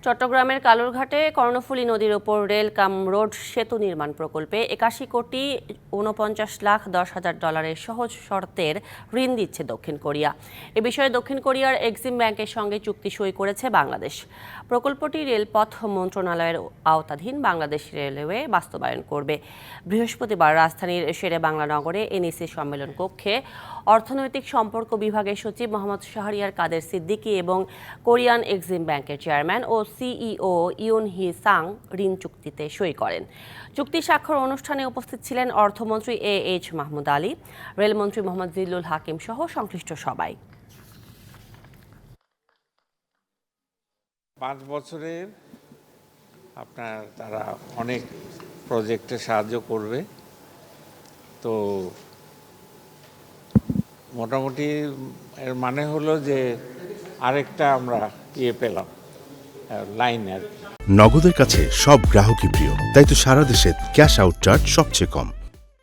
চট্টগ্রামের কালুরঘাটে কর্ণফুলী নদীর ওপর রেল কাম রোড সেতু নির্মাণ প্রকল্পে ৮১,৪৯,১০,০০০ সহজ শর্তের ঋণ দিচ্ছে দক্ষিণ কোরিয়া। এ বিষয়ে দক্ষিণ কোরিয়ার এক্সিম ব্যাংকের সঙ্গে চুক্তি সই করেছে বাংলাদেশ। প্রকল্পটি রেলপথ মন্ত্রণালয়ের আওতাধীন বাংলাদেশ রেলওয়ে বাস্তবায়ন করবে। বৃহস্পতিবার রাজধানীর শেরে বাংলা নগরে এনইসি সম্মেলন কক্ষে অর্থনৈতিক সম্পর্ক বিভাগের সচিব মোহাম্মদ শাহরিয়ার কাদের সিদ্দিকী এবং কোরিয়ান এক্সিম ব্যাংকের চেয়ারম্যান ও সিইও ইউন হি সাং ঋণ চুক্তিতে সই করেন। চুক্তি স্বাক্ষর অনুষ্ঠানে উপস্থিত ছিলেন অর্থমন্ত্রী এইচ মাহমুদ আলী, রেলমন্ত্রী মোহাম্মদ জিল্লুল হাকিম সহ সংশ্লিষ্ট সবাই। 5 বছরের তারা অনেক প্রজেক্টে সাহায্য করবে। তো মোটামুটি এর মানে হলো যে আরেকটা আমরা পেলাম লাইন আর কি। নগদের কাছে সব গ্রাহকই প্রিয়, তাই তো সারা দেশে ক্যাশ আউট চার্জ সবচেয়ে কম।